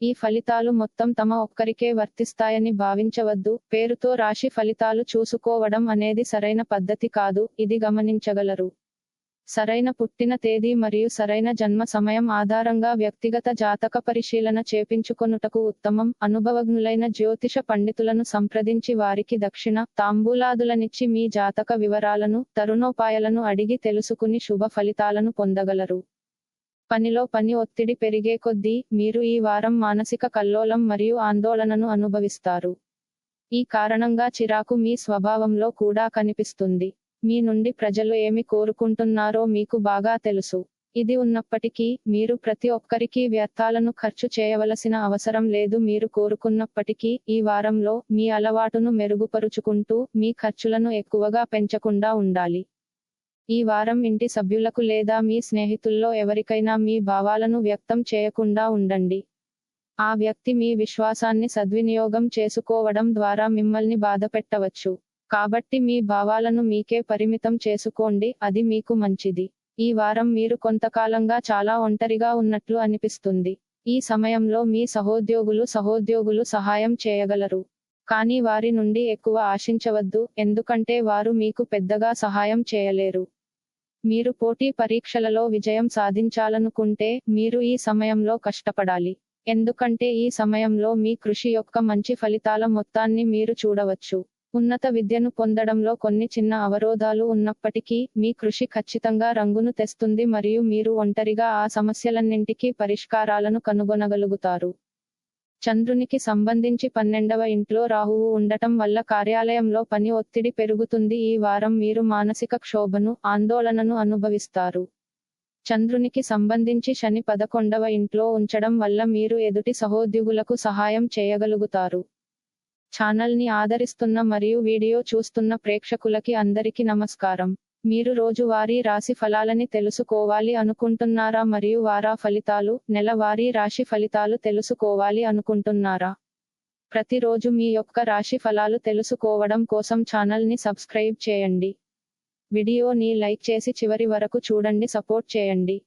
ఈ ఫలితాలు మొత్తం తమ ఒక్కరికే వర్తిస్తాయని భావించవద్దు. పేరుతో రాశి ఫలితాలు చూసుకోవడం అనేది సరైన పద్ధతి కాదు, ఇది గమనించగలరు. సరైన పుట్టిన తేదీ మరియు సరైన జన్మ సమయం ఆధారంగా వ్యక్తిగత జాతక పరిశీలన చేపించుకొనుటకు ఉత్తమం. అనుభవజ్ఞులైన జ్యోతిష పండితులను సంప్రదించి వారికి దక్షిణ, తాంబూలాదులనిచ్చి మీ జాతక వివరాలను, తరుణోపాయాలను అడిగి తెలుసుకుని శుభ ఫలితాలను పొందగలరు. పనిలో పని ఒత్తిడి పెరిగే కొద్దీ మీరు ఈ వారం మానసిక కల్లోలం మరియు ఆందోళనను అనుభవిస్తారు. ఈ కారణంగా చిరాకు మీ స్వభావంలో కూడా కనిపిస్తుంది. మీ నుండి ప్రజలు ఏమి కోరుకుంటున్నారో మీకు బాగా తెలుసు. ఇది ఉన్నప్పటికీ, మీరు ప్రతి ఒక్కరికి వ్యర్థాలను ఖర్చు చేయవలసిన అవసరం లేదు. మీరు కోరుకున్నప్పటికీ, ఈ వారంలో మీ అలవాటును మెరుగుపరుచుకుంటూ, మీ ఖర్చులను ఎక్కువగా పెంచకుండా ఉండాలి. ఈ వారం ఇంటి సభ్యులకు లేదా మీ స్నేహితుల్లో ఎవరికైనా మీ భావాలను వ్యక్తం చేయకుండా ఉండండి. ఆ వ్యక్తి మీ విశ్వాసాన్ని సద్వినియోగం చేసుకోవడం ద్వారా మిమ్మల్ని బాధపెట్టవచ్చు. కాబట్టి మీ భావాలను మీకే పరిమితం చేసుకోండి, అది మీకు మంచిది. ఈ వారం మీరు కొంతకాలంగా చాలా ఒంటరిగా ఉన్నట్లు అనిపిస్తుంది. ఈ సమయంలో మీ సహోద్యోగులు సహాయం చేయగలరు. కానీ వారి నుండి ఎక్కువ ఆశించవద్దు, ఎందుకంటే వారు మీకు పెద్దగా సహాయం చేయలేరు. మీరు పోటీ పరీక్షలలో విజయం సాధించాలనుకుంటే, మీరు ఈ సమయంలో కష్టపడాలి. ఎందుకంటే ఈ సమయంలో మీ కృషి యొక్క మంచి ఫలితాల మొత్తాన్ని మీరు చూడవచ్చు. ఉన్నత విద్యను పొందడంలో కొన్ని చిన్న అవరోధాలు ఉన్నప్పటికీ, మీ కృషి ఖచ్చితంగా రంగును తెస్తుంది మరియు మీరు ఒంటరిగా ఆ సమస్యలన్నింటికీ పరిష్కారాలను కనుగొనగలుగుతారు. చంద్రునికి సంబంధించి 12వ ఇంట్లో రాహువు ఉండటం వల్ల కార్యాలయంలో పని ఒత్తిడి పెరుగుతుంది. ఈ వారం మీరు మానసిక క్షోభను, ఆందోళనను అనుభవిస్తారు. చంద్రునికి సంబంధించి శని 11వ ఇంట్లో ఉంచడం వల్ల మీరు ఎదుటి సహోద్యోగులకు సహాయం చేయగలుగుతారు. ఛానల్ని ఆదరిస్తున్న మరియు వీడియో చూస్తున్న ప్రేక్షకులకి అందరికీ నమస్కారం. మీరు రోజువారీ రాశి ఫలాలని తెలుసుకోవాలి అనుకుంటున్నారా మరియు వారా ఫలితాలు, నెలవారీ రాశి ఫలితాలు తెలుసుకోవాలి అనుకుంటున్నారా? ప్రతిరోజు మీ యొక్క రాశి ఫలాలు తెలుసుకోవడం కోసం ఛానల్ని సబ్స్క్రైబ్ చేయండి. వీడియోని లైక్ చేసి చివరి వరకు చూడండి, సపోర్ట్ చేయండి.